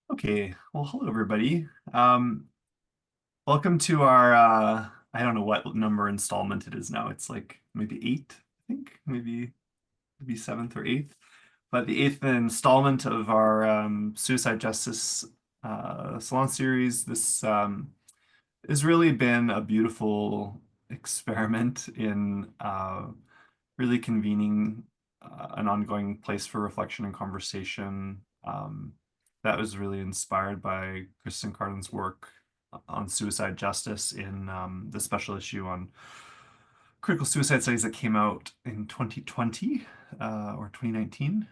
Okay, well, hello everybody. Welcome to our I don't know what number installment it is now. It's like maybe eight, I think, maybe seventh or eighth. But the eighth installment of our suicide justice salon series. This has really been a beautiful experiment in really convening an ongoing place for reflection and conversation. That was really inspired by Kristen Carlin's work on suicide justice in the special issue on critical suicide studies that came out in 2020 or 2019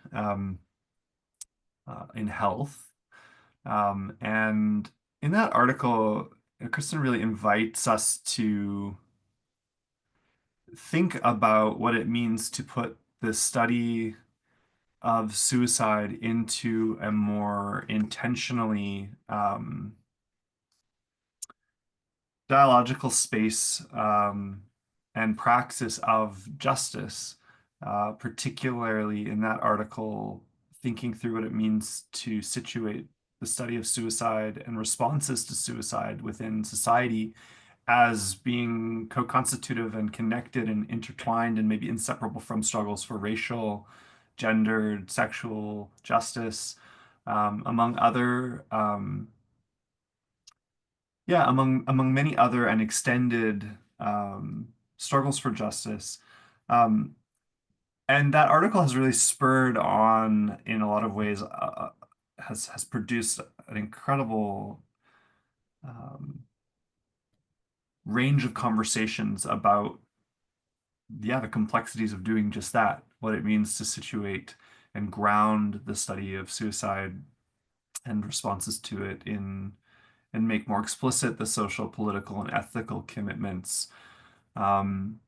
in Health. And in that article, Kristen really invites us to think about what it means to put the study of suicide into a more intentionally dialogical space and praxis of justice, particularly in that article, thinking through what it means to situate the study of suicide and responses to suicide within society as being co-constitutive and connected and intertwined and maybe inseparable from struggles for racial, gendered, sexual justice, among other, among many other and extended struggles for justice. Um, and that article has really spurred on, in a lot of ways, has produced an incredible um, range of conversations about the complexities of doing just that, what it means to situate and ground the study of suicide and responses to it in and make more explicit the social, political, and ethical commitments. Um,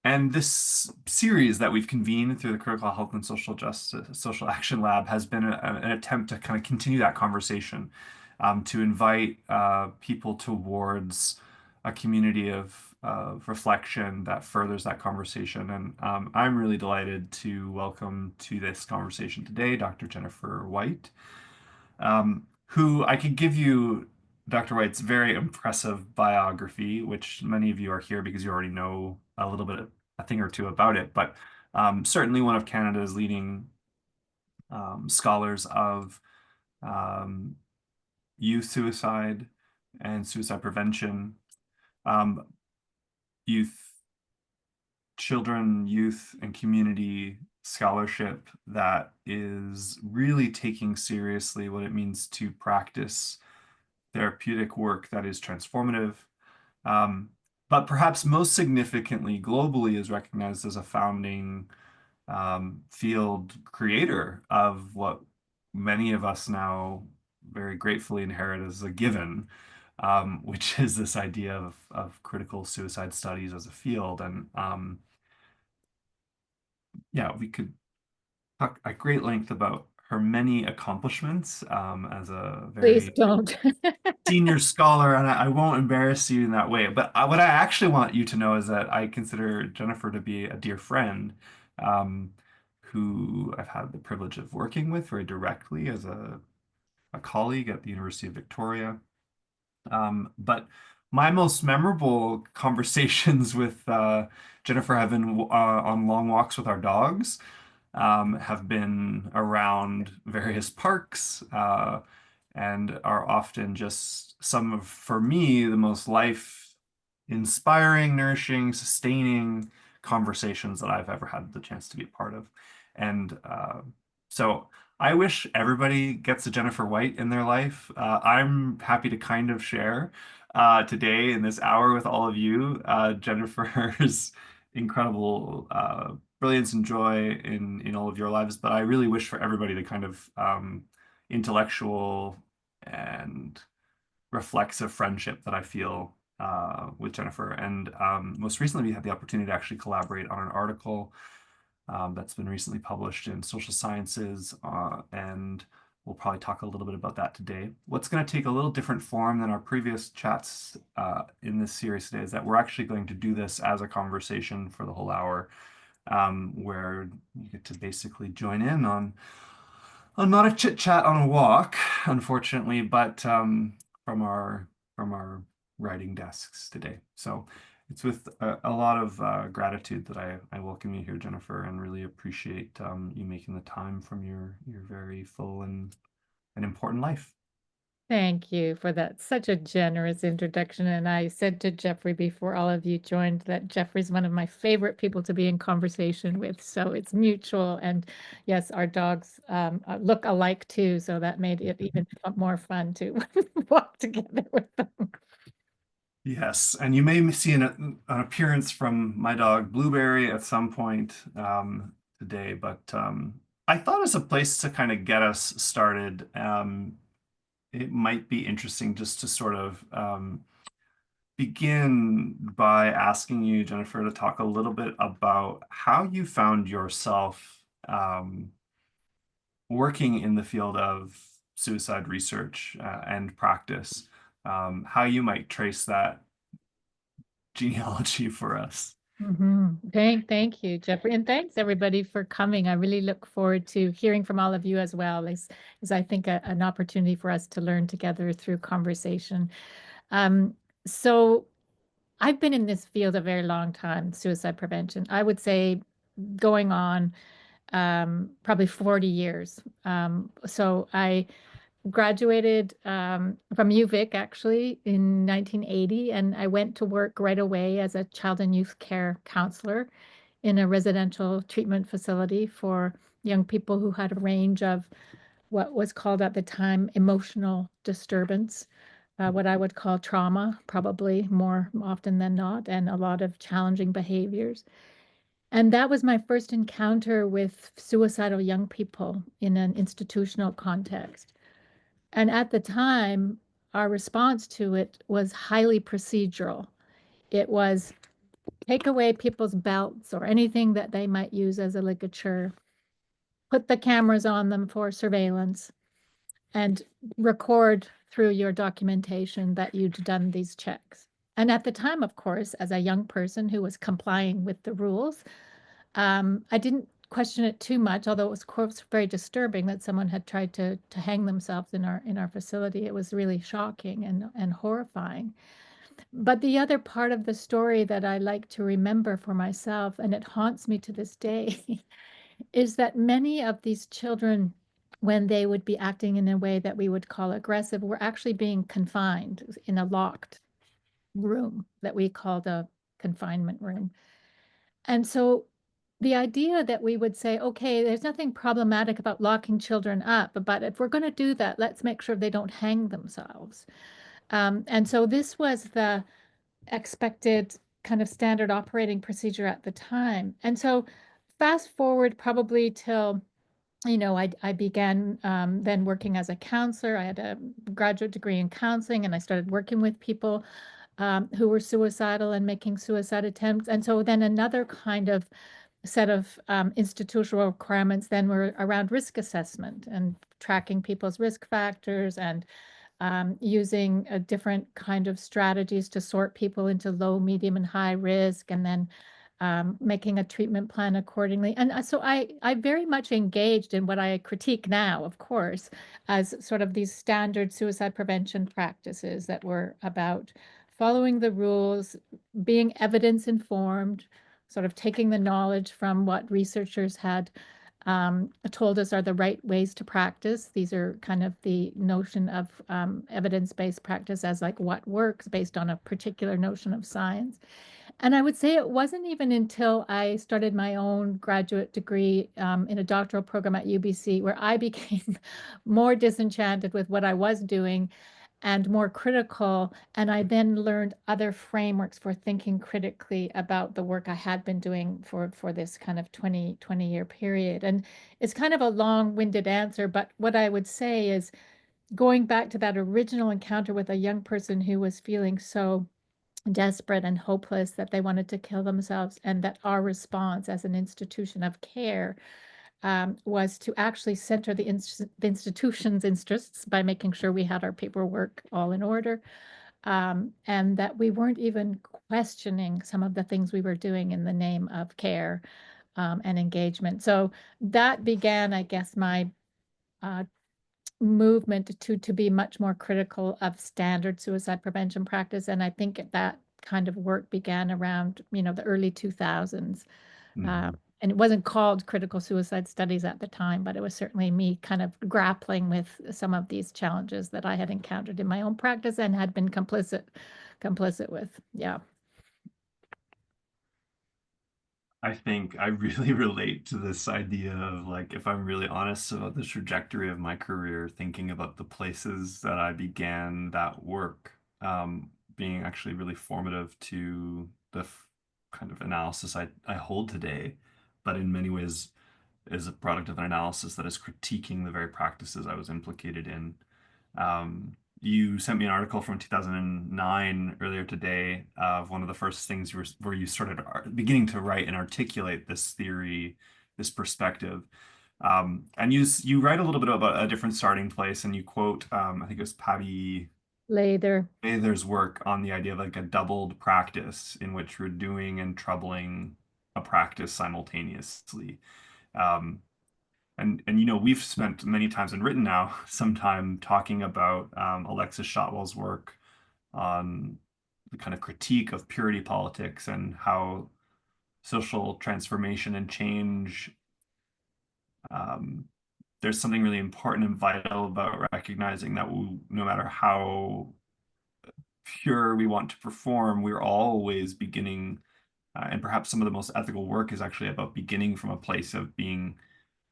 and this series that we've convened through the Critical Health and Social Justice Social Action Lab has been an attempt to kind of continue that conversation, to invite people towards a community of reflection that furthers that conversation. And I'm really delighted to welcome to this conversation today Dr. Jennifer White, who I could give you Dr. White's very impressive biography, which many of you are here because you already know a little bit, a thing or two about it, but certainly one of Canada's leading scholars of um, youth suicide and suicide prevention, um, youth, children, youth, and community scholarship that is really taking seriously what it means to practice therapeutic work that is transformative, um, but perhaps most significantly, globally, is recognized as a founding field creator of what many of us now very gratefully inherit as a given, which is this idea of critical suicide studies as a field. And yeah, we could talk at great length about her many accomplishments as a Please very don't. senior scholar, and I won't embarrass you in that way. But what I actually want you to know is that I consider Jennifer to be a dear friend, um, who I've had the privilege of working with very directly as a colleague at the University of Victoria. But my most memorable conversations with Jennifer have been on long walks with our dogs, have been around various parks, and are often just some of, for me, the most life inspiring, nourishing, sustaining conversations that I've ever had the chance to be a part of. And so I wish everybody gets a Jennifer White in their life. I'm happy to kind of share today in this hour with all of you Jennifer's incredible brilliance and joy in all of your lives. But I really wish for everybody the kind of intellectual and reflexive friendship that I feel with Jennifer. And most recently, we had the opportunity to actually collaborate on an article that's been recently published in Social Sciences, and we'll probably talk a little bit about that today. What's going to take a little different form than our previous chats in this series today is that we're actually going to do this as a conversation for the whole hour, where you get to basically join in on Not a chit chat on a walk, unfortunately, but from our writing desks today. So it's with a lot of gratitude that I welcome you here, Jennifer, and really appreciate you making the time from your very full and important life. Thank you for that. Such a generous introduction. And I said to Jeffrey before all of you joined that Jeffrey's one of my favorite people to be in conversation with. So it's mutual. And yes, our dogs look alike too. So that made it even more fun to walk together with them. Yes, and you may see an appearance from my dog Blueberry at some point today, but I thought as a place to kind of get us started, it might be interesting just to sort of begin by asking you, Jennifer, to talk a little bit about how you found yourself working in the field of suicide research and practice, how you might trace that genealogy for us. Thank you, Jeffrey. And thanks everybody for coming. I really look forward to hearing from all of you as well, as I think an opportunity for us to learn together through conversation. Um, so I've been in this field a very long time, suicide prevention. I would say going on probably 40 years. So I graduated from UVic actually in 1980, and I went to work right away as a child and youth care counselor in a residential treatment facility for young people who had a range of what was called at the time emotional disturbance, what I would call trauma, probably more often than not, and a lot of challenging behaviors. And that was my first encounter with suicidal young people in an institutional context. And at the time, our response to it was highly procedural. It was take away people's belts or anything that they might use as a ligature, put the cameras on them for surveillance, and record through your documentation that you'd done these checks. And at the time, of course, as a young person who was complying with the rules, I didn't question it too much, although it was, of course, very disturbing that someone had tried to hang themselves in our facility. It was really shocking and horrifying. But the other part of the story that I like to remember for myself, and it haunts me to this day, is that many of these children, when they would be acting in a way that we would call aggressive, were actually being confined in a locked room that we called a confinement room. And so the idea that we would say, okay, there's nothing problematic about locking children up, but if we're going to do that, let's make sure they don't hang themselves. And so this was the expected kind of standard operating procedure at the time. And so fast forward probably till, I began then working as a counselor. I had a graduate degree in counseling and I started working with people who were suicidal and making suicide attempts. And so then another kind of set of institutional requirements then were around risk assessment and tracking people's risk factors and using a different kind of strategies to sort people into low, medium, and high risk, and then making a treatment plan accordingly. And so I very much engaged in what I critique now, of course, as sort of these standard suicide prevention practices that were about following the rules, being evidence informed, sort of taking the knowledge from what researchers had told us are the right ways to practice. These are kind of the notion of evidence-based practice as like what works based on a particular notion of science. And I would say it wasn't even until I started my own graduate degree in a doctoral program at UBC where I became more disenchanted with what I was doing and more critical. And I then learned other frameworks for thinking critically about the work I had been doing for this kind of 20 year period. And it's kind of a long-winded answer, but what I would say is going back to that original encounter with a young person who was feeling so desperate and hopeless that they wanted to kill themselves, and that our response as an institution of care was to actually center the institution's interests by making sure we had our paperwork all in order, and that we weren't even questioning some of the things we were doing in the name of care and engagement. So that began, I guess, my movement to be much more critical of standard suicide prevention practice. And I think that kind of work began around, the early 2000s. Mhm. And it wasn't called critical suicide studies at the time, but it was certainly me kind of grappling with some of these challenges that I had encountered in my own practice and had been complicit with. Yeah. I think I really relate to this idea of like, if I'm really honest about the trajectory of my career, thinking about the places that I began that work, being actually really formative to the kind of analysis I hold today, but in many ways is a product of an analysis that is critiquing the very practices I was implicated in. You sent me an article from 2009 earlier today of one of the first things where you started beginning to write and articulate this theory, this perspective. And you write a little bit about a different starting place, and you quote, I think it was Patty Later. Mather's work on the idea of like a doubled practice in which we're doing and troubling a practice simultaneously. Um, and we've spent many times and written now some time talking about Alexis Shotwell's work on the kind of critique of purity politics and how social transformation and change, um, there's something really important and vital about recognizing that no matter how pure we want to perform, we're always beginning, and perhaps some of the most ethical work is actually about beginning from a place of being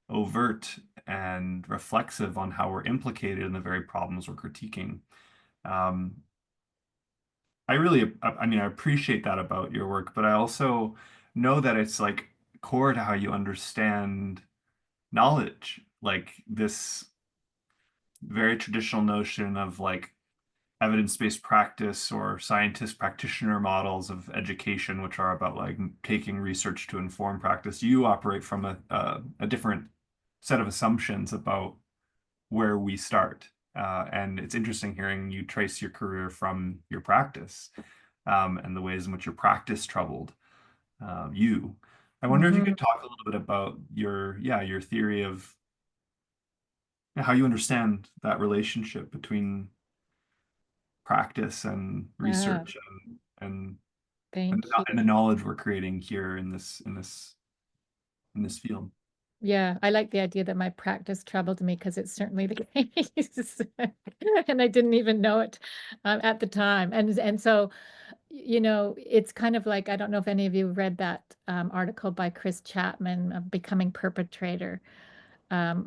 overt and reflexive on how we're implicated in the very problems we're critiquing. Um, I mean, I appreciate that about your work, but I also know that it's like core to how you understand knowledge, like this very traditional notion of like evidence-based practice or scientist practitioner models of education, which are about like taking research to inform practice. You operate from a different set of assumptions about where we start. And it's interesting hearing you trace your career from your practice, and the ways in which your practice troubled you. I wonder if you Mhm. could talk a little bit about your theory of how you understand that relationship between practice and Yeah. research and Thank you. and the knowledge we're creating here in this field. Yeah, I like the idea that my practice troubled me because it's certainly the case. And I didn't even know it at the time. And so, it's kind of like, I don't know if any of you read that article by Chris Chapman of Becoming Perpetrator,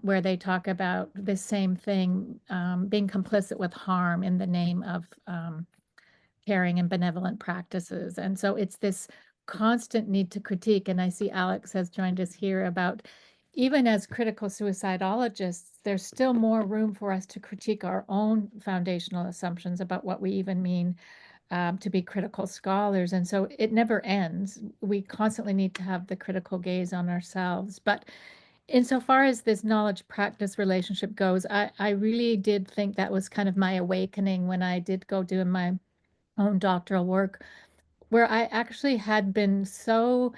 where they talk about the same thing, being complicit with harm in the name of caring and benevolent practices. And so it's this constant need to critique. And I see Alex has joined us here about even as critical suicidologists, there's still more room for us to critique our own foundational assumptions about what we even mean to be critical scholars. And so it never ends. We constantly need to have the critical gaze on ourselves. But insofar as this knowledge practice relationship goes, I really did think that was kind of my awakening when I did go do my own doctoral work, where I actually had been so,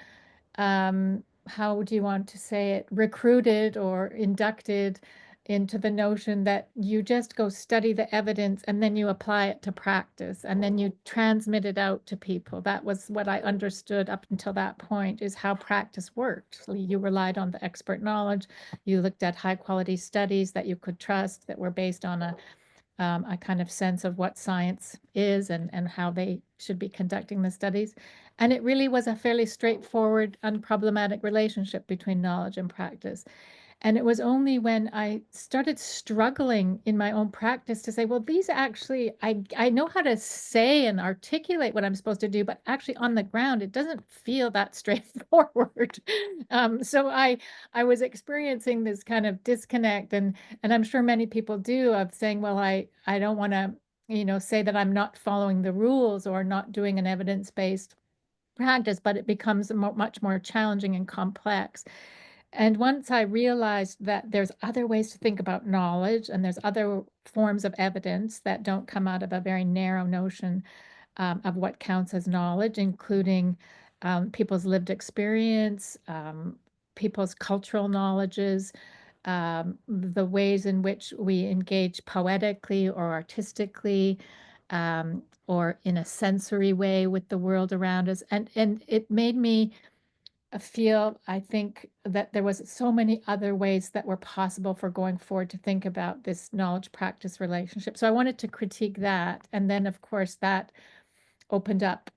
how do you want to say it, recruited or inducted into the notion that you just go study the evidence and then you apply it to practice and then you transmit it out to people. That was what I understood up until that point, is how practice worked. So you relied on the expert knowledge, you looked at high quality studies that you could trust that were based on a kind of sense of what science is and how they should be conducting the studies. And it really was a fairly straightforward, unproblematic relationship between knowledge and practice. And it was only when I started struggling in my own practice to say, well, these actually, I know how to say and articulate what I'm supposed to do, but actually on the ground, it doesn't feel that straightforward. So I was experiencing this kind of disconnect, and I'm sure many people do, of saying, well, I don't want to, say that I'm not following the rules or not doing an evidence-based practice, but it becomes much more challenging and complex. And once I realized that there's other ways to think about knowledge and there's other forms of evidence that don't come out of a very narrow notion of what counts as knowledge, including people's lived experience, people's cultural knowledges, the ways in which we engage poetically or artistically, or in a sensory way with the world around us. And it made me feel, I think, that there was so many other ways that were possible for going forward to think about this knowledge practice relationship. So I wanted to critique that. And then, of course, that opened up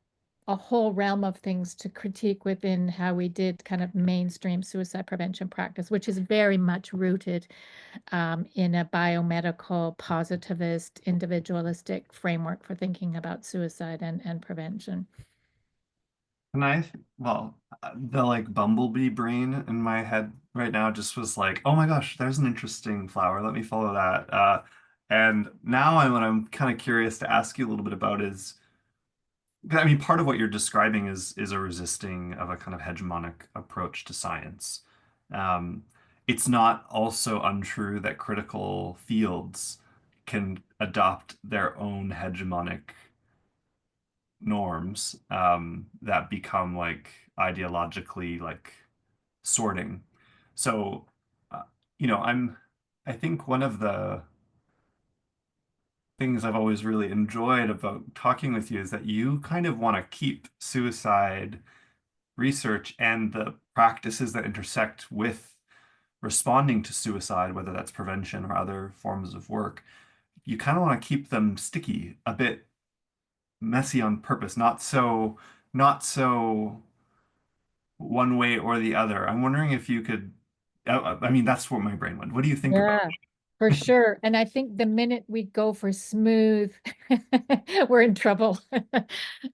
a whole realm of things to critique within how we did kind of mainstream suicide prevention practice, which is very much rooted in a biomedical, positivist, individualistic framework for thinking about suicide and prevention. And well, the like bumblebee brain in my head right now just was like, oh my gosh, there's an interesting flower. Let me follow that. And now what I'm kind of curious to ask you a little bit about is, I mean, part of what you're describing is a resisting of a kind of hegemonic approach to science. Um, it's not also untrue that critical fields can adopt their own hegemonic norms that become like ideologically like sorting. So, uh, I think one of the things I've always really enjoyed about talking with you is that you kind of want to keep suicide research and the practices that intersect with responding to suicide, whether that's prevention or other forms of work. You kind of want to keep them sticky, a bit messy on purpose, not so one way or the other. I'm wondering if you could, I mean, that's where my brain went. What do you think about Yeah, for sure. And I think the minute we go for smooth, we're in trouble.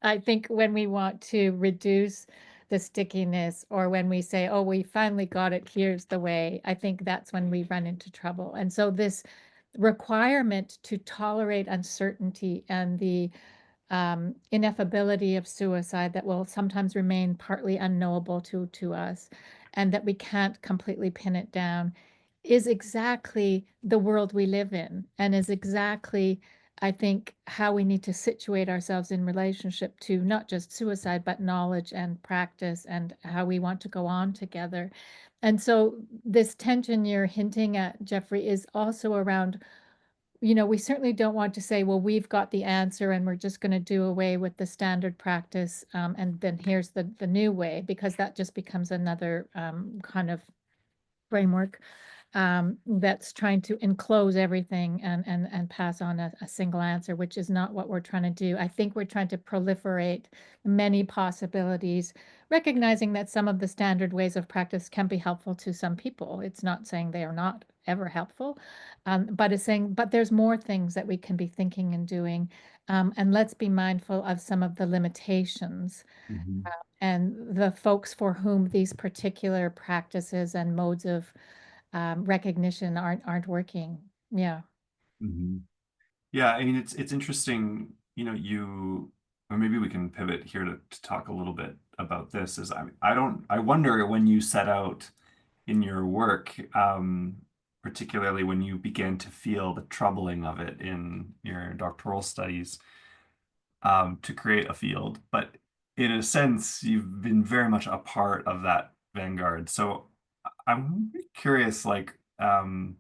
I think when we want to reduce the stickiness, or when we say, oh, we finally got it, here's the way, I think that's when we run into trouble. And so this requirement to tolerate uncertainty and the ineffability of suicide that will sometimes remain partly unknowable to us, and that we can't completely pin it down, is exactly the world we live in, and is exactly, I think, how we need to situate ourselves in relationship to not just suicide, but knowledge and practice, and how we want to go on together. And so this tension you're hinting at, Jeffrey, is also around, we certainly don't want to say, well, we've got the answer and we're just going to do away with the standard practice, and then here's the new way, because that just becomes another kind of framework that's trying to enclose everything and pass on a single answer, which is not what we're trying to do. I think we're trying to proliferate many possibilities, recognizing that some of the standard ways of practice can be helpful to some people. It's not saying they are not ever helpful, but it's saying, but there's more things that we can be thinking and doing. And let's be mindful of some of the limitations it? and the folks for whom these particular practices and modes of recognition aren't working. Yeah. Mhm. Yeah, I mean it's interesting, or maybe we can pivot here to talk a little bit about this. I wonder when you set out in your work, particularly when you began to feel the troubling of it in your doctoral studies, to create a field. But in a sense, you've been very much a part of that vanguard. So I'm curious, like, to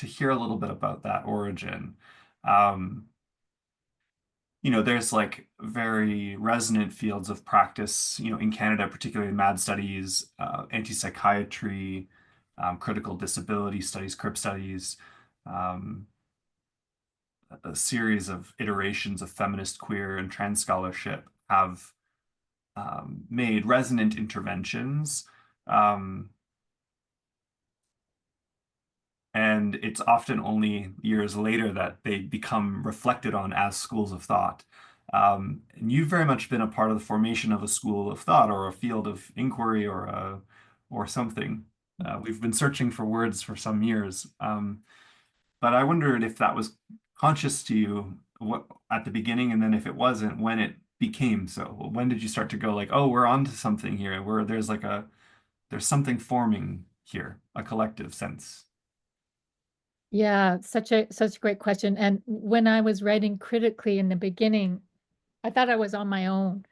hear a little bit about that origin. Um, there's like very resonant fields of practice, in Canada, particularly in MAD studies, anti-psychiatry, critical disability studies, CRIP studies, um, a series of iterations of feminist, queer, and trans scholarship have made resonant interventions. Um, and it's often only years later that they become reflected on as schools of thought. And you've very much been a part of the formation of a school of thought or a field of inquiry or something. We've been searching for words for some years, but I wondered if that was conscious to you at the beginning, and then if it wasn't, when it became so. When did you start to go like, oh, we're onto something here, where there's something forming here, a collective sense. Yeah, such a great question. And when I was writing critically in the beginning, I thought I was on my own,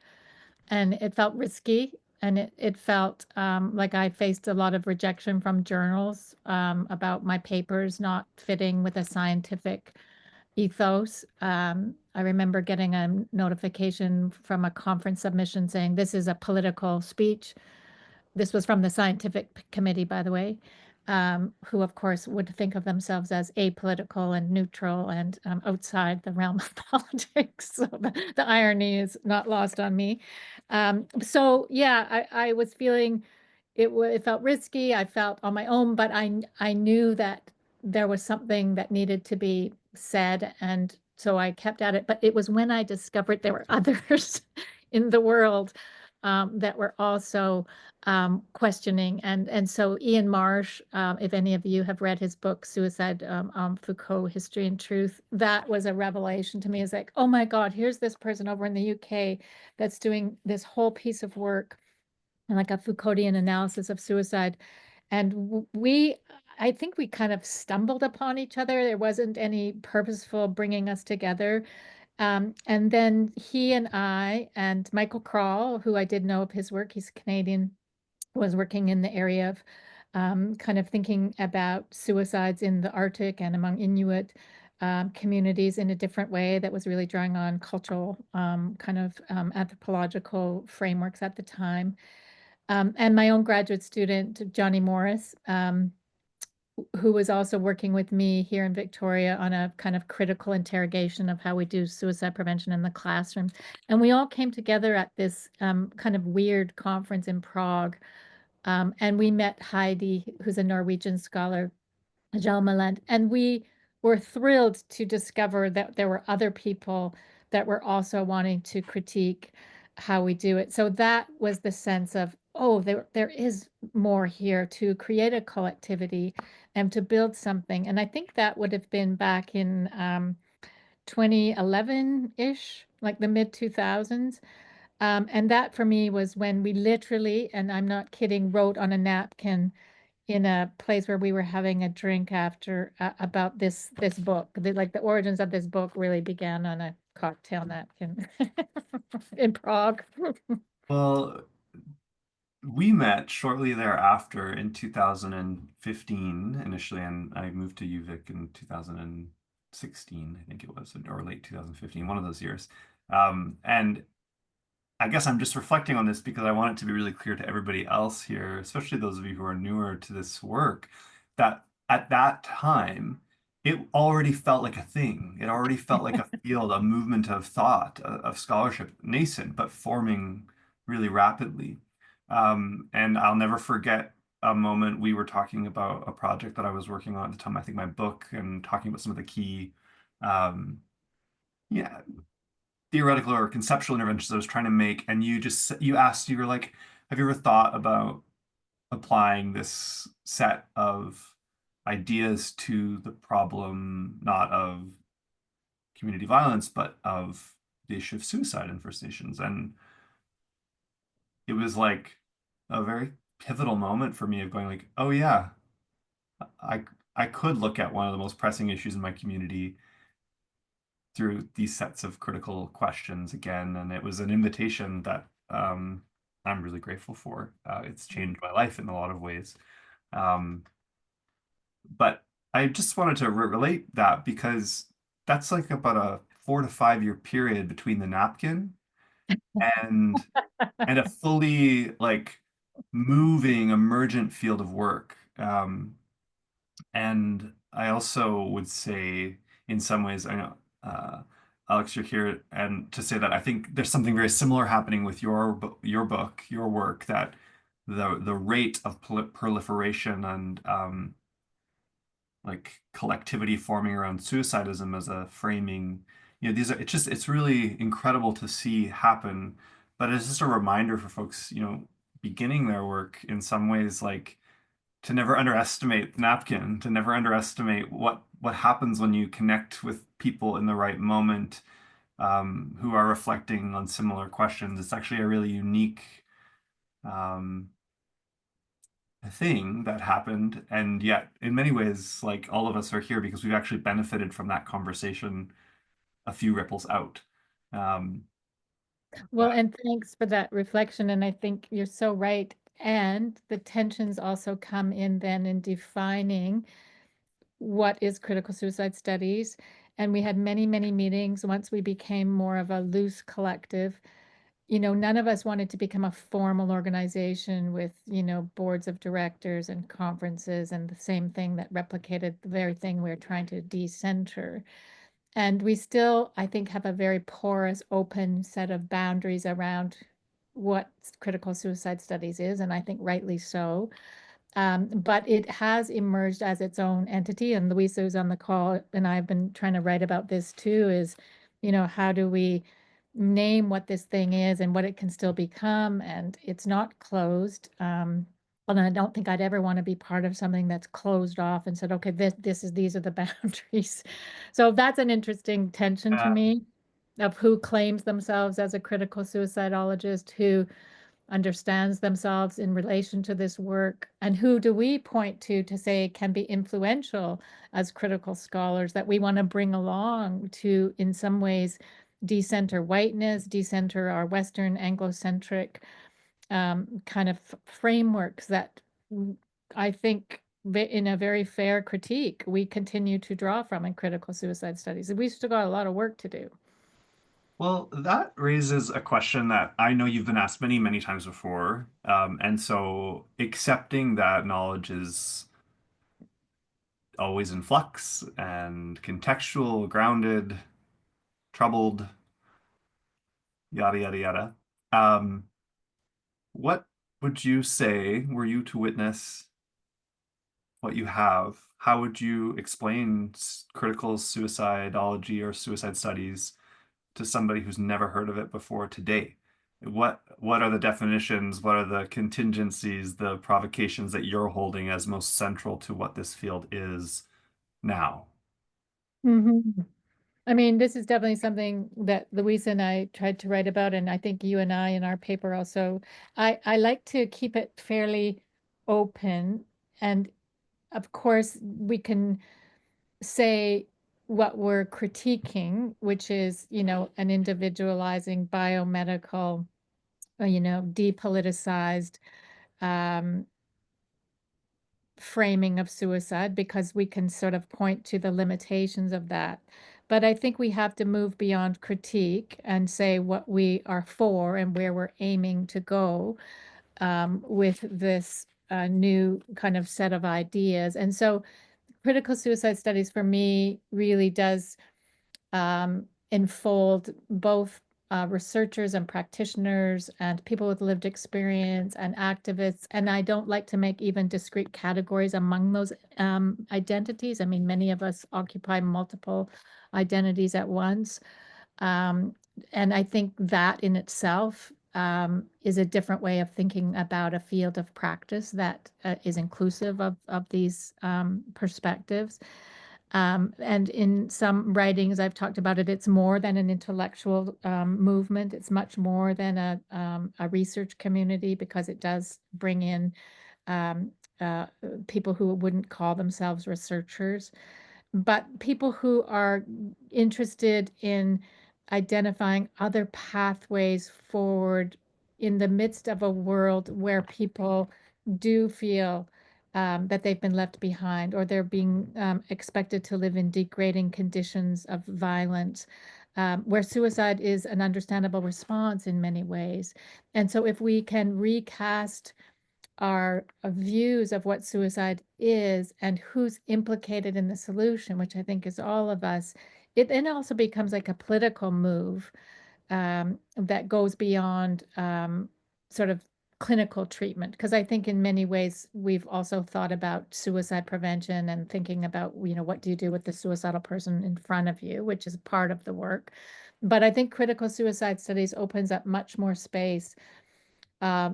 and it felt risky. and it felt like I faced a lot of rejection from journals about my papers not fitting with a scientific ethos. I remember getting a notification from a conference submission saying this is a political speech. This was from the scientific committee, by the way, who, of course, would think of themselves as apolitical and neutral and outside the realm of politics. So the irony is not lost on me. So, yeah, I was feeling it felt risky. I felt on my own, but I knew that there was something that needed to be said. And so I kept at it. But it was when I discovered there were others in the world that were also questioning. And so Ian Marsh, if any of you have read his book, Suicide, Foucault, History and Truth, that was a revelation to me. It's like, oh my God, here's this person over in the UK that's doing this whole piece of work and like a Foucauldian analysis of suicide. And I think we kind of stumbled upon each other. There wasn't any purposeful bringing us together. And then he and I and Michael Crawl, who I did know of his work, he's Canadian, was working in the area of kind of thinking about suicides in the Arctic and among Inuit communities in a different way that was really drawing on cultural kind of anthropological frameworks at the time. And my own graduate student, Johnny Morris, who was also working with me here in Victoria on a kind of critical interrogation of how we do suicide prevention in the classroom. And we all came together at this kind of weird conference in Prague. And we met Heidi, who's a Norwegian scholar, Hjelmeland, and we were thrilled to discover that there were other people that were also wanting to critique how we do it. So that was the sense of, oh, there is more here to create a collectivity and to build something. And I think that would have been back in 2011-ish, like the mid 2000s. And that for me was when we literally, and I'm not kidding, wrote on a napkin in a place where we were having a drink after about this book. Like the origins of this book really began on a cocktail napkin in Prague. Well, we met shortly thereafter in 2015 initially, and I moved to UVic in 2016, I think it was, or late 2015, one of those years. And I guess I'm just reflecting on this because I want it to be really clear to everybody else here, especially those of you who are newer to this work, that at that time, it already felt like a thing. It already felt like a field, a movement of thought, of scholarship, nascent, but forming really rapidly. And I'll never forget a moment we were talking about a project that I was working on at the time, I think my book, and talking about some of the key, um, yeah, theoretical or conceptual interventions I was trying to make, and you asked, you were like, have you ever thought about applying this set of ideas to the problem, not of community violence, but of the issue of suicide in First Nations? And it was like a very pivotal moment for me of going like, oh yeah, I I could look at one of the most pressing issues in my community through these sets of critical questions again. And it was an invitation that I'm really grateful for. It's changed my life in a lot of ways. Um, but I just wanted to relate that because that's like about a 4 to 5 year period between the napkin and a fully like moving emergent field of work. And I also would say, in some ways, I know, Alex, you're here, and to say that I think there's something very similar happening with your book, your work, that the rate of proliferation and like collectivity forming around suicidism as a framing, these are it's really incredible to see happen. But it's just a reminder for folks, beginning their work in some ways, like to never underestimate the napkin, to never underestimate what happens when you connect with people in the right moment, who are reflecting on similar questions. It's actually a really unique um, thing that happened, and yet in many ways, like all of us are here because we've actually benefited from that conversation a few ripples out. Um, Well, and thanks for that reflection. And I think you're so right. And the tensions also come in then in defining what is critical suicide studies. And we had many, many meetings once we became more of a loose collective. None of us wanted to become a formal organization with, boards of directors and conferences and the same thing that replicated the very thing we're trying to decenter. And we still, I think, have a very porous, open set of boundaries around what critical suicide studies is, and I think rightly so. But it has emerged as its own entity, and Louisa, who's on the call, and I've been trying to write about this too, is, how do we name what this thing is and what it can still become? And it's not closed. And I don't think I'd ever want to be part of something that's closed off and said, okay, these are the boundaries. So that's an interesting tension to Uh, me of who claims themselves as a critical suicidologist, who understands themselves in relation to this work, and who do we point to say can be influential as critical scholars that we want to bring along to, in some ways, decenter whiteness, decenter our Western Anglocentric kind of frameworks that I think in a very fair critique we continue to draw from in critical suicide studies. We've still got a lot of work to do. well, that raises a question that I know you've been asked many, many times before. And so accepting that knowledge is always in flux and contextual, grounded, troubled, yada, yada, yada. Um, what would you say, were you to witness what you have? How would you explain critical suicidology or suicide studies to somebody who's never heard of it before today? What are the definitions? What are the contingencies, the provocations that you're holding as most central to what this field is now? Mhm. I mean, this is definitely something that Louisa and I tried to write about, and I think you and I in our paper also. I like to keep it fairly open, and of course, we can say what we're critiquing, which is, an individualizing biomedical, depoliticized um, framing of suicide, because we can sort of point to the limitations of that. But I think we have to move beyond critique and say what we are for and where we're aiming to go with this new kind of set of ideas. And so critical suicide studies for me really does enfold both researchers and practitioners and people with lived experience and activists. And I don't like to make even discrete categories among those identities. I mean, many of us occupy multiple identities at once. Um, and I think that in itself is a different way of thinking about a field of practice that is inclusive of these perspectives. And in some writings, I've talked about it, it's more than an intellectual movement. It's much more than a research community, because it does bring in um, uh, people who wouldn't call themselves researchers, but people who are interested in identifying other pathways forward in the midst of a world where people do feel that they've been left behind, or they're being expected to live in degrading conditions of violence, where suicide is an understandable response in many ways. And so if we can recast our views of what suicide is and who's implicated in the solution, which I think is all of us, it then also becomes like a political move that goes beyond sort of clinical treatment. Because I think in many ways we've also thought about suicide prevention and thinking about, what do you do with the suicidal person in front of you, which is part of the work. But I think critical suicide studies opens up much more space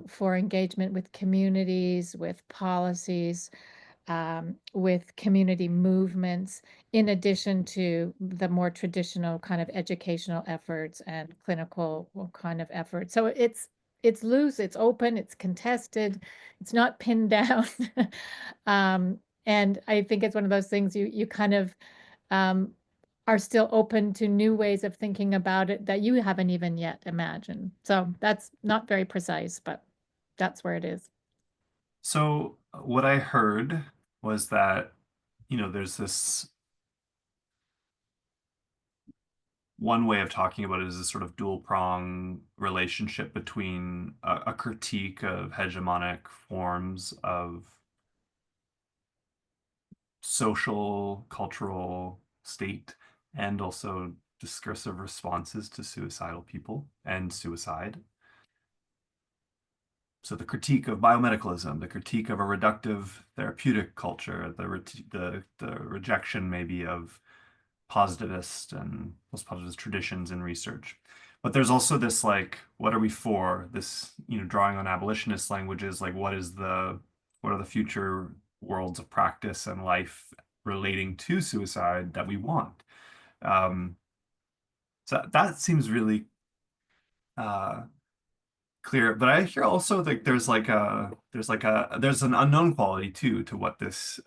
for engagement with communities, with policies, with community movements, in addition to the more traditional kind of educational efforts and clinical kind of efforts. So it's loose, it's open, it's contested, it's not pinned down. um, and I think it's one of those things you kind of um, are still open to new ways of thinking about it that you haven't even yet imagined. So that's not very precise, but that's where it is. So what I heard was that, there's this one way of talking about it is this sort of dual prong relationship between a critique of hegemonic forms of social, cultural state, and also discursive responses to suicidal people and suicide. So the critique of biomedicalism, the critique of a reductive therapeutic culture, the rejection maybe of positivist and post-positivist traditions in research. But there's also this like, what are we for? This, drawing on abolitionist languages, like what are the future worlds of practice and life relating to suicide that we want? Um, so that seems really uh, clear. But I hear also that there's an unknown quality too to what this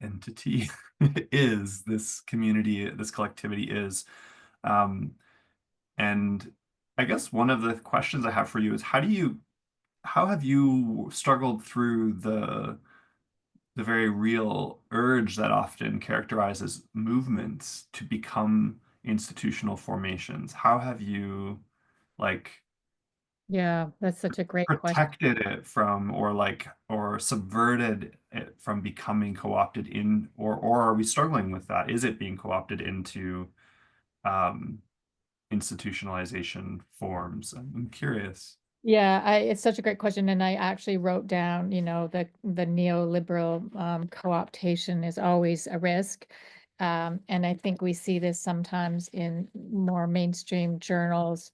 entity is, this community, this collectivity is. Um, and I guess one of the questions I have for you is how have you struggled through the very real urge that often characterizes movements to become institutional formations? How have you like Yeah, that's such a great question. protected it from or subverted it from becoming co-opted in or are we struggling with that? Is it being co-opted into um institutionalization forms? I'm curious. Yeah, it's such a great question, and I actually wrote down, the neoliberal co-optation is always a risk, and I think we see this sometimes in more mainstream journals,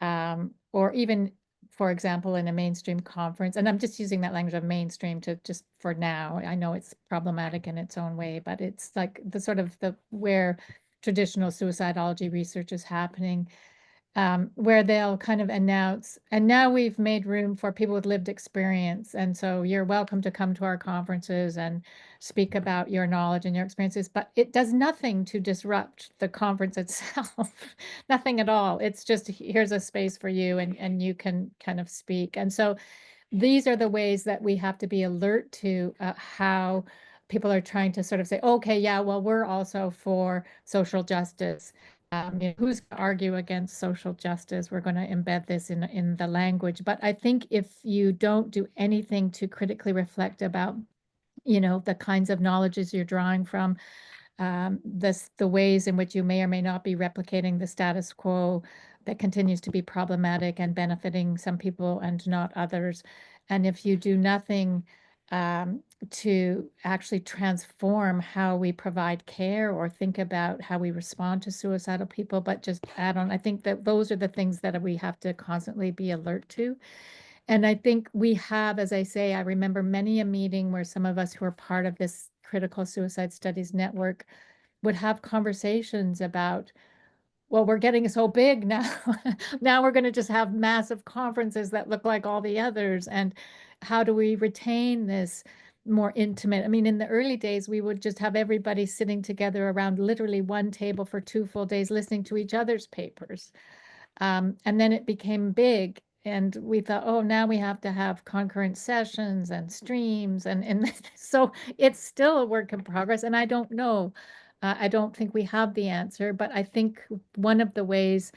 or even, for example, in a mainstream conference. And I'm just using that language of mainstream to just for now. I know it's problematic in its own way, but it's like the sort of the where traditional suicidology research is happening, where they'll kind of announce, and now we've made room for people with lived experience. And so you're welcome to come to our conferences and speak about your knowledge and your experiences, but it does nothing to disrupt the conference itself, nothing at all. It's just here's a space for you and you can kind of speak. And so these are the ways that we have to be alert to how people are trying to sort of say, okay, yeah, well, we're also for social justice. Who's going to argue against social justice? We're going to embed this in the language. But I think if you don't do anything to critically reflect about, the kinds of knowledges you're drawing from, the ways in which you may or may not be replicating the status quo that continues to be problematic and benefiting some people and not others. And if you do nothing to actually transform how we provide care or think about how we respond to suicidal people, but just add on, I think that those are the things that we have to constantly be alert to. And I think we have, as I say, I remember many a meeting where some of us who are part of this critical suicide studies network would have conversations about, well, we're getting so big now. Now we're going to just have massive conferences that look like all the others. And how do we retain this more intimate? I mean, in the early days, we would just have everybody sitting together around literally one table for 2 full days listening to each other's papers. And then it became big. And we thought, oh, now we have to have concurrent sessions and streams. And so it's still a work in progress. And I don't know. I don't think we have the answer. But I think one of the ways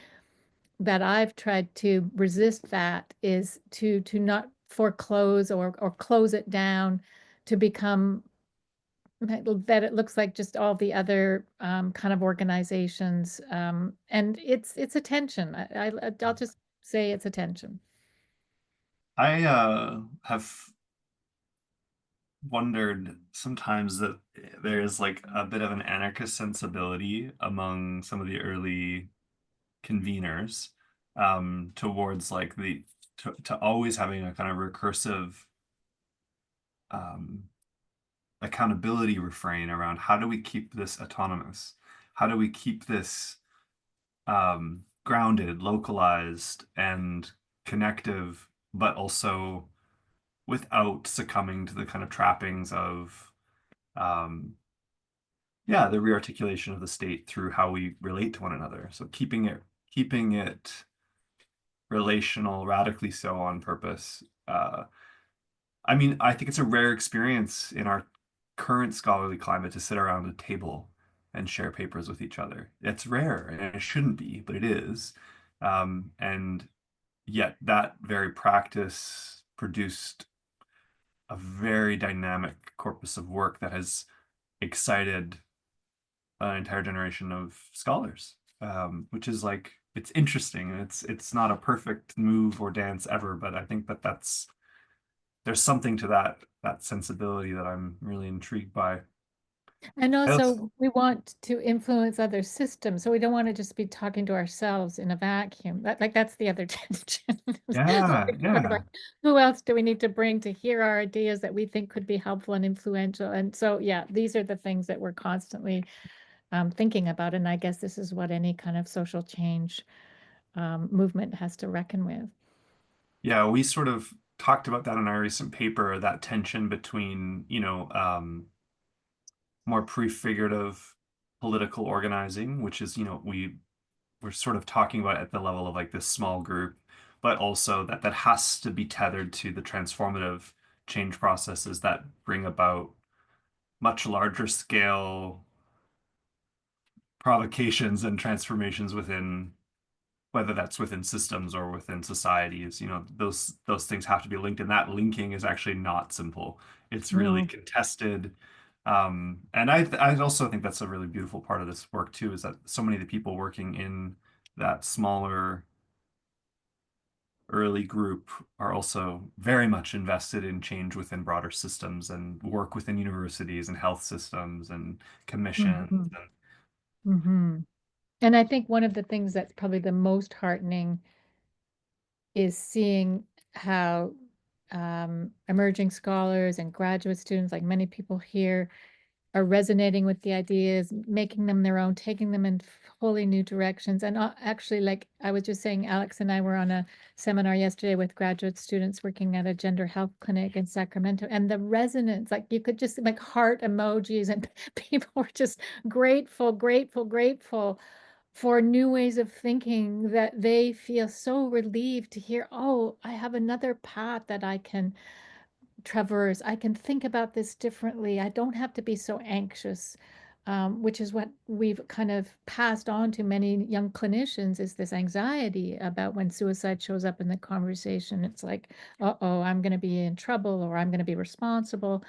that I've tried to resist that is to not foreclose or close it down to become that it looks like just all the other kind of organizations, and it's attention. I'll just say it's attention. I have wondered sometimes that there's like a bit of an anarchist sensibility among some of the early conveners towards like to always having a kind of recursive um, accountability refrain around how do we keep this autonomous? How do we keep this grounded, localized, and connective, but also without succumbing to the kind of trappings of um, yeah, the rearticulation of the state through how we relate to one another. So keeping it relational, radically so on purpose. I mean, I think it's a rare experience in our current scholarly climate to sit around a table and share papers with each other. It's rare and it shouldn't be, but it is. And yet that very practice produced a very dynamic corpus of work that has excited an entire generation of scholars, which is like it's interesting and it's not a perfect move or dance ever, but I think that there's something to that sensibility that I'm really intrigued by. And I also, also, we want to influence other systems, so we don't want to just be talking to ourselves in a vacuum. That's the other tension. yeah, Like, yeah, who else do we need to bring to hear our ideas that we think could be helpful and influential? And so, yeah, these are the things that we're constantly thinking about. And I guess this is what any kind of social change movement has to reckon with. yeah. We sort of talked about that in our recent paper, that tension between, more prefigurative political organizing, which is, we're sort of talking about at the level of like this small group, but also that has to be tethered to the transformative change processes that bring about much larger scale provocations and transformations within whether that's within systems or within societies, those things have to be linked, and that linking is actually not simple. It's really Mm. contested. And I also think that's a really beautiful part of this work too, is that so many of the people working in that smaller early group are also very much invested in change within broader systems and work within universities and health systems and commissions. Mhm. Mhm. And I think one of the things that's probably the most heartening is seeing how emerging scholars and graduate students, like many people here, are resonating with the ideas, making them their own, taking them in wholly new directions. And actually, like I was just saying, Alex and I were on a seminar yesterday with graduate students working at a gender health clinic in Sacramento, and the resonance, like you could just like heart emojis, and people were just grateful, grateful, grateful for new ways of thinking that they feel so relieved to hear, oh, I have another path that I can traverse. I can think about this differently. I don't have to be so anxious, which is what we've kind of passed on to many young clinicians is this anxiety about when suicide shows up in the conversation. It's like, uh-oh, I'm going to be in trouble or I'm going to be responsible.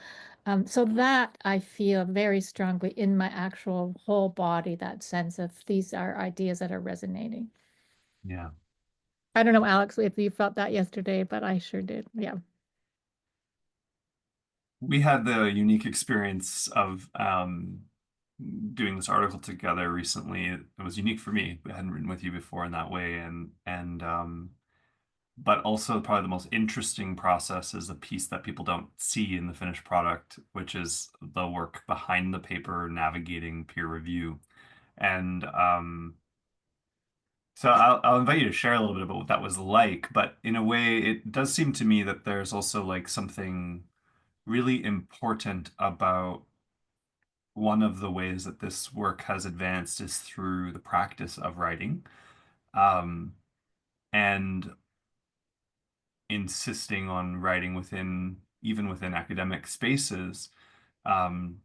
So that I feel very strongly in my actual whole body, that sense of these are ideas that are resonating. Yeah. I don't know, Alex, if you felt that yesterday, but I sure did. Yeah. We had the unique experience of doing this article together recently. It was unique for me. I hadn't written with you before in that way, and but also probably the most interesting process is a piece that people don't see in the finished product, which is the work behind the paper navigating peer review. And so I'll invite you to share a little bit about what that was like, but in a way, it does seem to me that there's also like something really important about one of the ways that this work has advanced is through the practice of writing, um, and insisting on writing even within academic spaces, um,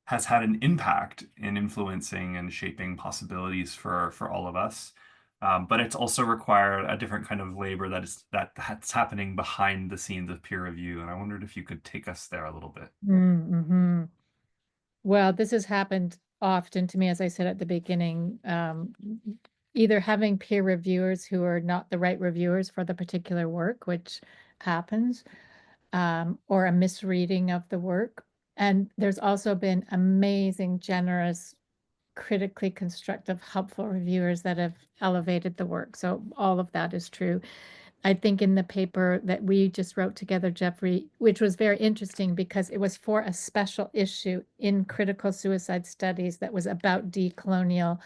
has had an impact in influencing and shaping possibilities for all of us. But it's also required a different kind of labor that's happening behind the scenes of peer review. And I wondered if you could take us there a little bit. Mm-hmm. Well, this has happened often to me, as I said at the beginning, either having peer reviewers who are not the right reviewers for the particular work, which happens, or a misreading of the work. And there's also been amazing, generous, critically constructive, helpful reviewers that have elevated the work. So all of that is true. I think in the paper that we just wrote together, Jeffrey, which was very interesting because it was for a special issue in Critical Suicide Studies that was about decolonial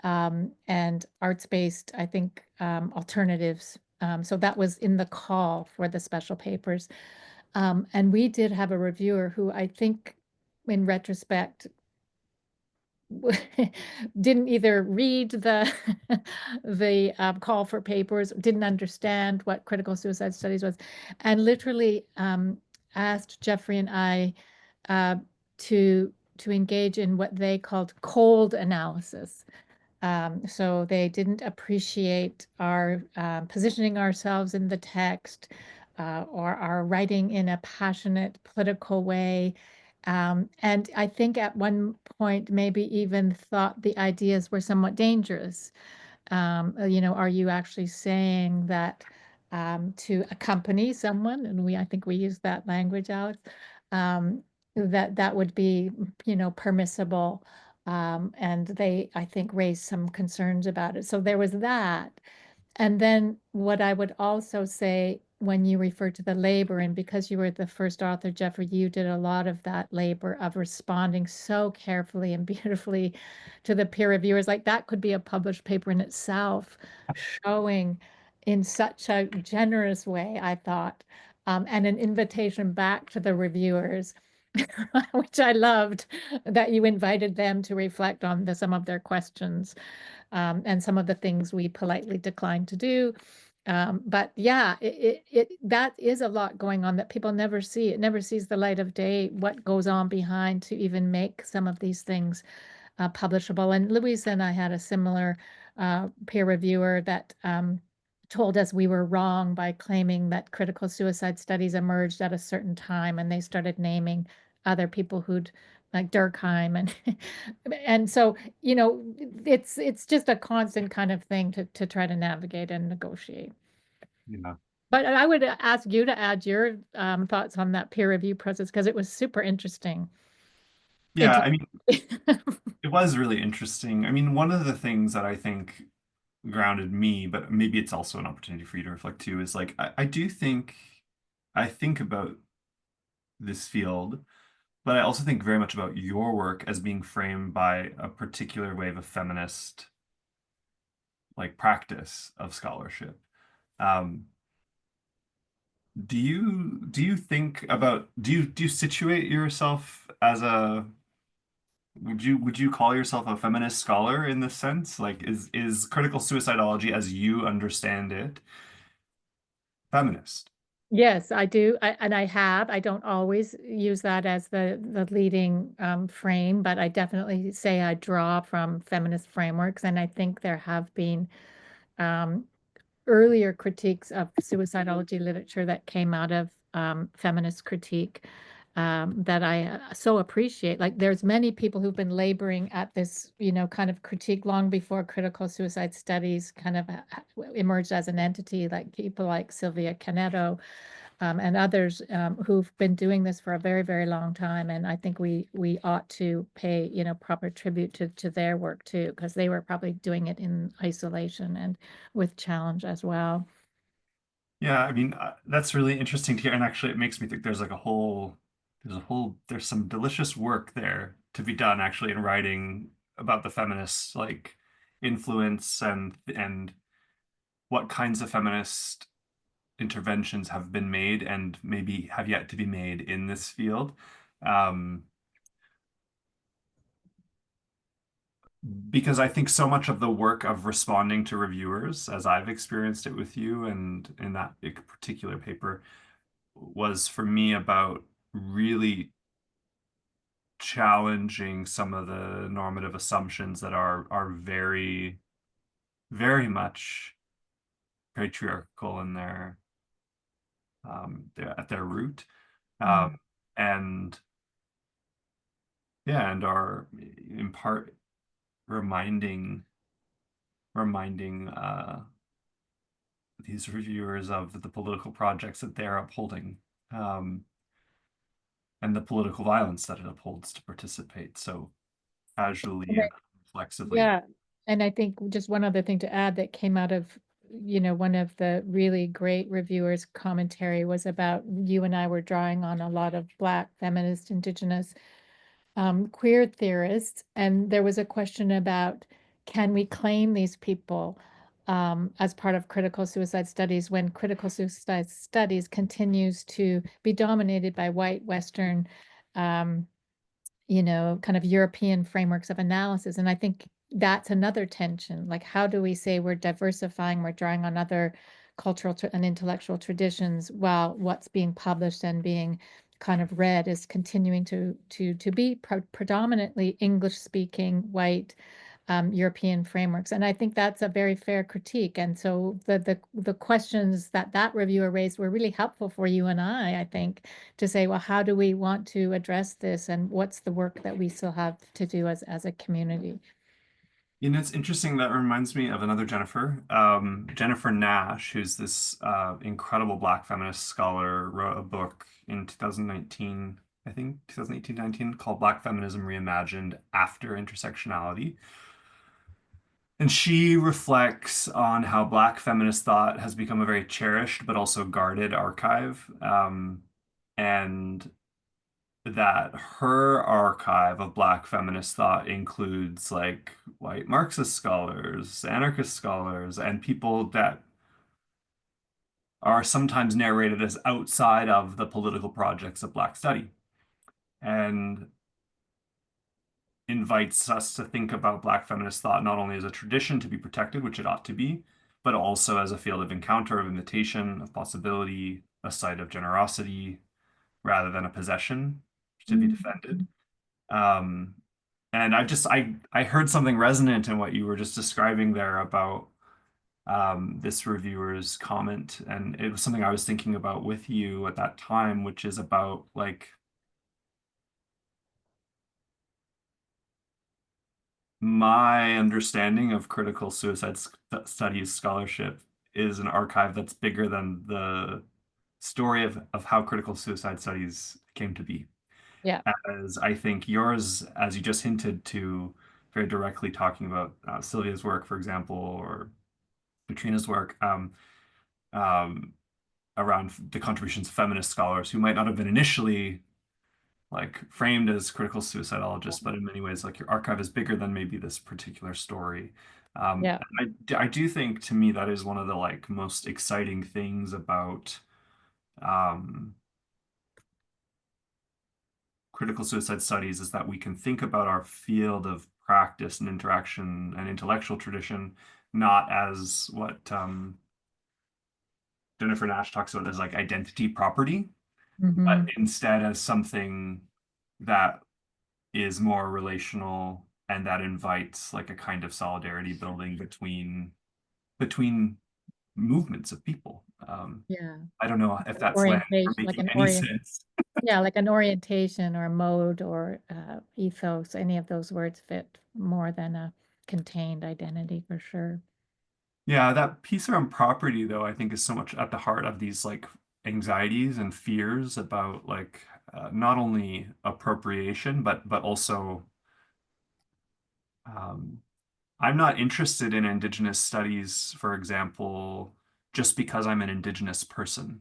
and arts-based, I think, alternatives. So that was in the call for the special papers. And we did have a reviewer who I think, in retrospect, didn't either read the the call for papers, didn't understand what critical suicide studies was, and literally asked Jeffrey and I uh, to engage in what they called cold analysis. So they didn't appreciate our positioning ourselves in the text, or our writing in a passionate political way. And I think at one point maybe even thought the ideas were somewhat dangerous. Are you actually saying that to accompany someone? And I think we use that language, Alex, that would be, permissible. And they, I think, raised some concerns about it. So there was that. And then what I would also say when you refer to the labor, and because you were the first author, Jeffrey, you did a lot of that labor of responding so carefully and beautifully to the peer reviewers. Like that could be a published paper in itself, showing in such a generous way, I thought, and an invitation back to the reviewers, which I loved, that you invited them to reflect on some of their questions, and some of the things we politely declined to do. But yeah, that is a lot going on that people never see. It never sees the light of day, what goes on behind to even make some of these things publishable. And Louisa and I had a similar peer reviewer that told us we were wrong by claiming that critical suicide studies emerged at a certain time, and they started naming other people who'd, like Durkheim, and so it's just a constant kind of thing to try to navigate and negotiate. Yeah. But I would ask you to add your thoughts on that peer review process because it was super interesting. Yeah, I mean, it was really interesting. I mean, one of the things that I think grounded me, but maybe it's also an opportunity for you to reflect too, is like I do think I think about this field, but I also think very much about your work as being framed by a particular wave of feminist like practice of scholarship. Um, do you think about do you situate yourself as a would you call yourself a feminist scholar in this sense? Like is critical suicidology as you understand it feminist? Yes, I do. And I have. I don't always use that as the leading frame, but I definitely say I draw from feminist frameworks. And I think there have been um, earlier critiques of suicidology literature that came out of feminist critique, that I so appreciate. Like there's many people who've been laboring at this, kind of critique long before critical suicide studies kind of emerged as an entity, like people like Sylvia Canetto, and others who've been doing this for a very, very long time. And I think we ought to pay, proper tribute to their work too, because they were probably doing it in isolation and with challenge as well. Yeah, I mean that's really interesting to hear, and actually it makes me think there's some delicious work there to be done actually in writing about the feminist like influence and what kinds of feminist interventions have been made and maybe have yet to be made in this field. Um, because I think so much of the work of responding to reviewers, as I've experienced it with you and in that particular paper, was for me about really challenging some of the normative assumptions that are very, very much patriarchal in at their root. Mm. And yeah, and are in part reminding these reviewers of the political projects that they're upholding, um, and the political violence that it upholds to participate so casually and flexibly. Yeah, and I think just one other thing to add that came out of, one of the really great reviewers' commentary was about you and I were drawing on a lot of Black feminist, Indigenous, queer theorists, and there was a question about can we claim these people as part of critical suicide studies when critical suicide studies continues to be dominated by white Western um, kind of European frameworks of analysis. And I think that's another tension. Like, how do we say we're diversifying, we're drawing on other cultural and intellectual traditions while what's being published and being kind of read is continuing to be predominantly English speaking white European frameworks. And I think that's a very fair critique. And so the questions that reviewer raised were really helpful for you and I think, to say, well, how do we want to address this, and what's the work that we still have to do as a community? It's interesting. That reminds me of another Jennifer, Jennifer Nash, who's this incredible Black feminist scholar, wrote a book in 2019, I think 2018-19, called Black Feminism Reimagined After Intersectionality. And she reflects on how Black feminist thought has become a very cherished but also guarded archive. And that her archive of Black feminist thought includes like white Marxist scholars, anarchist scholars, and people that are sometimes narrated as outside of the political projects of Black study, and invites us to think about Black feminist thought not only as a tradition to be protected, which it ought to be, but also as a field of encounter, of invitation, of possibility, a site of generosity, rather than a possession to be defended. Mhm. Um, and I heard something resonant in what you were just describing there about this reviewer's comment, and it was something I was thinking about with you at that time, which is about like my understanding of critical suicide studies scholarship is an archive that's bigger than the story of how critical suicide studies came to be. Yeah. As I think yours, as you just hinted to, very directly talking about Sylvia's work, for example, or Katrina's work, um, around the contributions of feminist scholars who might not have been initially like framed as critical suicidologists, but in many ways, like your archive is bigger than maybe this particular story. Yeah. I do think to me that is one of the like most exciting things about um, critical suicide studies is that we can think about our field of practice and interaction and intellectual tradition not as what Jennifer Nash talks about as like identity property, but Hmm. instead as something that is more relational and that invites like a kind of solidarity building between movements of people. Yeah. I don't know if that's land or Orientation, like making an any orient, sense. yeah, like an orientation or a mode or ethos. Any of those words fit more than a contained identity for sure. Yeah, that piece around property, though, I think is so much at the heart of these like anxieties and fears about like not only appropriation, but also um, I'm not interested in Indigenous studies, for example, just because I'm an Indigenous person.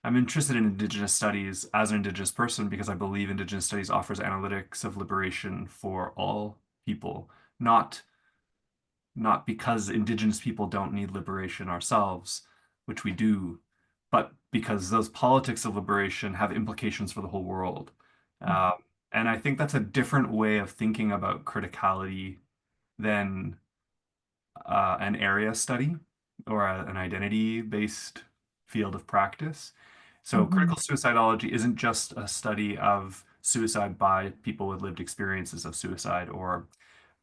I'm interested in Indigenous studies as an Indigenous person because I believe Indigenous studies offers analytics of liberation for all people, not because Indigenous people don't need liberation ourselves, which we do, but because those politics of liberation have implications for the whole world. Um, and I think that's a different way of thinking about criticality than an area study or an identity-based field of practice. So Mm-hmm. critical suicidology isn't just a study of suicide by people with lived experiences of suicide or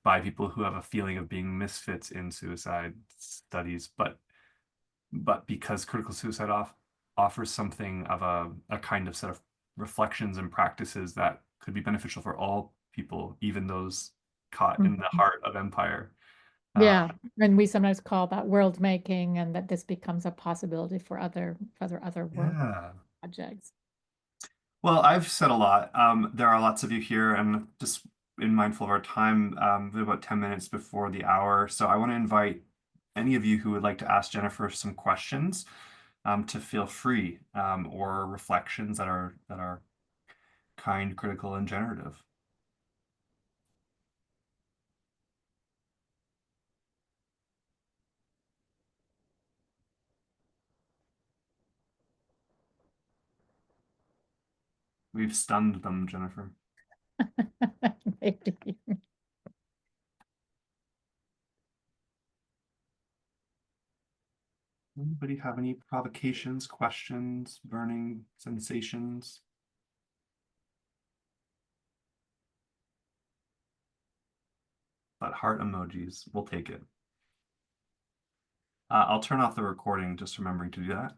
by people who have a feeling of being misfits in suicide studies, but because critical suicide offers something of a kind of set of reflections and practices that could be beneficial for all people, even those caught in the heart of empire. Uh, Yeah, and we sometimes call that world making, and that this becomes a possibility for other world yeah. projects. Well, I've said a lot. There are lots of you here, and just in mindful of our time, we're about 10 minutes before the hour. So I want to invite any of you who would like to ask Jennifer some questions to feel free, or reflections that are kind, critical, and generative. We've stunned them, Jennifer. Maybe. Anybody have any provocations, questions, burning sensations? But heart emojis, we'll take it. I'll turn off the recording, just remembering to do that.